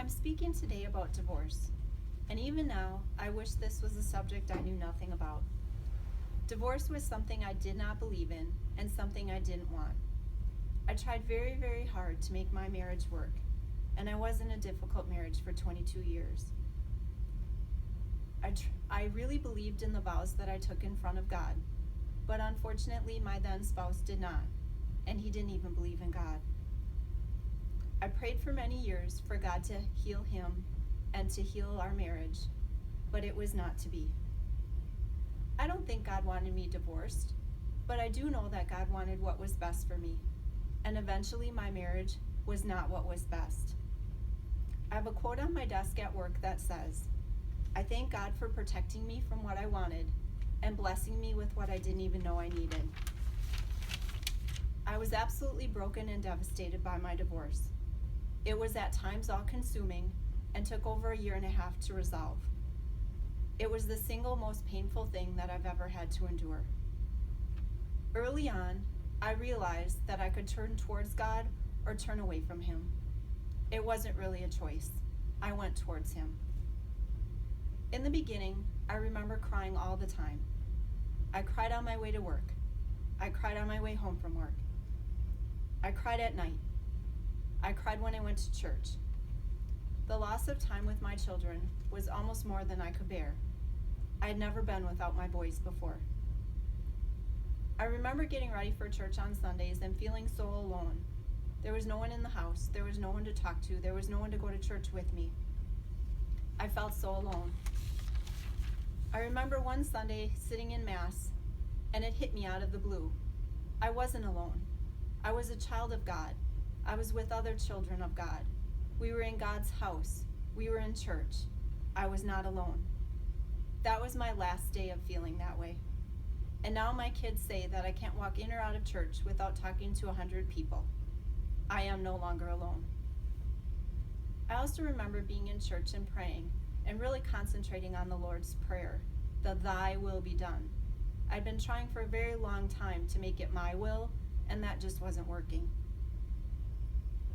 I'm speaking today about divorce, and even now, I wish this was a subject I knew nothing about. Divorce was something I did not believe in and something I didn't want. I tried very, very hard to make my marriage work, and I was in a difficult marriage for 22 years. I really believed in the vows that I took in front of God, but unfortunately my then spouse did not, and he didn't even believe in God. I prayed for many years for God to heal him and to heal our marriage, but it was not to be. I don't think God wanted me divorced, but I do know that God wanted what was best for me, and eventually my marriage was not what was best. I have a quote on my desk at work that says, "I thank God for protecting me from what I wanted and blessing me with what I didn't even know I needed." I was absolutely broken and devastated by my divorce. It was at times all-consuming and took over a year and a half to resolve. It was the single most painful thing that I've ever had to endure. Early on, I realized that I could turn towards God or turn away from Him. It wasn't really a choice. I went towards Him. In the beginning, I remember crying all the time. I cried on my way to work. I cried on my way home from work. I cried at night. I cried when I went to church. The loss of time with my children was almost more than I could bear. I had never been without my boys before. I remember getting ready for church on Sundays and feeling so alone. There was no one in the house. There was no one to talk to. There was no one to go to church with me. I felt so alone. I remember one Sunday sitting in Mass, and it hit me out of the blue. I wasn't alone. I was a child of God. I was with other children of God. We were in God's house. We were in church. I was not alone. That was my last day of feeling that way. And now my kids say that I can't walk in or out of church without talking to 100 people. I am no longer alone. I also remember being in church and praying and really concentrating on the Lord's Prayer, the "Thy will be done." I'd been trying for a very long time to make it my will, and that just wasn't working.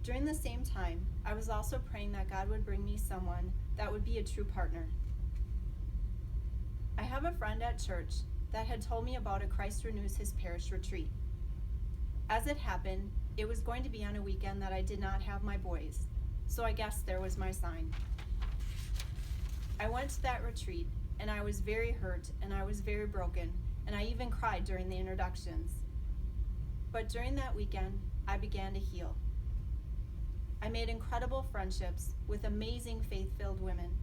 During the same time, I was also praying that God would bring me someone that would be a true partner. I have a friend at church that had told me about a Christ Renews His Parish retreat. As it happened, it was going to be on a weekend that I did not have my boys, so I guess there was my sign. I went to that retreat, and I was very hurt, and I was very broken, and I even cried during the introductions. But during that weekend, I began to heal. I made incredible friendships with amazing faith-filled women.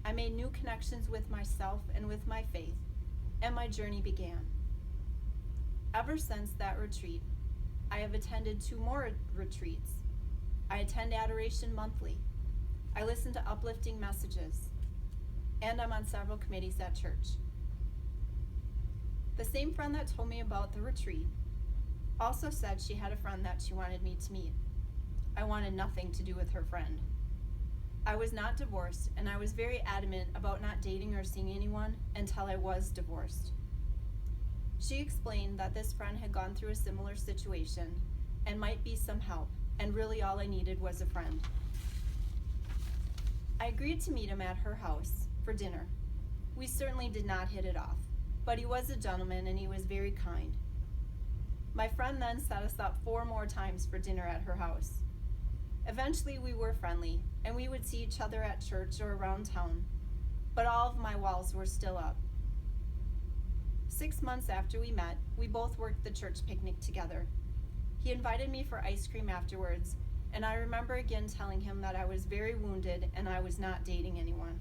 I made new connections with myself and with my faith, and my journey began. Ever since that retreat, I have attended 2 more retreats. I attend Adoration monthly. I listen to uplifting messages, and I'm on several committees at church. The same friend that told me about the retreat also said she had a friend that she wanted me to meet. I wanted nothing to do with her friend. I was not divorced, and I was very adamant about not dating or seeing anyone until I was divorced. She explained that this friend had gone through a similar situation and might be some help, and really all I needed was a friend. I agreed to meet him at her house for dinner. We certainly did not hit it off, but he was a gentleman and he was very kind. My friend then set us up 4 more times for dinner at her house. Eventually we were friendly, and we would see each other at church or around town, but all of my walls were still up. 6 months after we met, we both worked the church picnic together. He invited me for ice cream afterwards, and I remember again telling him that I was very wounded and I was not dating anyone.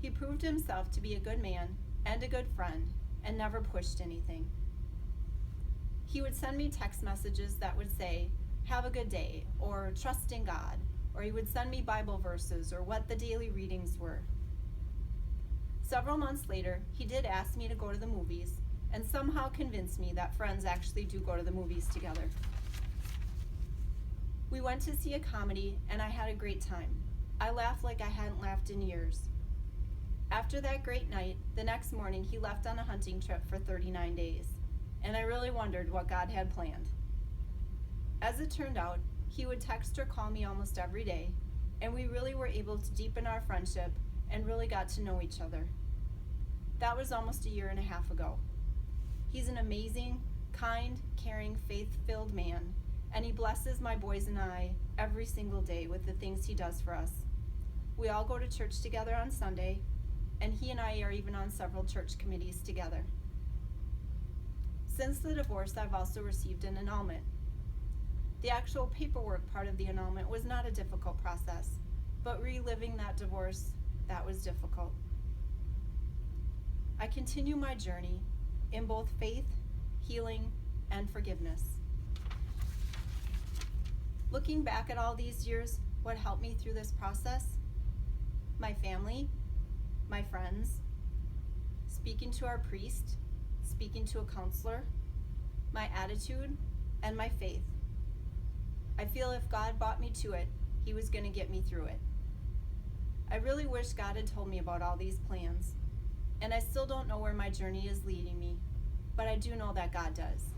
He proved himself to be a good man and a good friend, and never pushed anything. He would send me text messages that would say, "Have a good day," or "Trust in God," or he would send me Bible verses or what the daily readings were. Several months later, he did ask me to go to the movies, and somehow convinced me that friends actually do go to the movies together. We went to see a comedy, and I had a great time. I laughed like I hadn't laughed in years. After that great night, the next morning he left on a hunting trip for 39 days, and I really wondered what God had planned. As it turned out, he would text or call me almost every day, and we really were able to deepen our friendship and really got to know each other. That was almost a year and a half ago. He's an amazing, kind, caring, faith-filled man, and he blesses my boys and I every single day with the things he does for us. We all go to church together on Sunday, and he and I are even on several church committees together. Since the divorce, I've also received an annulment. The actual paperwork part of the annulment was not a difficult process, but reliving that divorce, that was difficult. I continue my journey in both faith, healing, and forgiveness. Looking back at all these years, what helped me through this process? My family, my friends, speaking to our priest, speaking to a counselor, my attitude, and my faith. I feel if God brought me to it, he was going to get me through it. I really wish God had told me about all these plans, and I still don't know where my journey is leading me, but I do know that God does.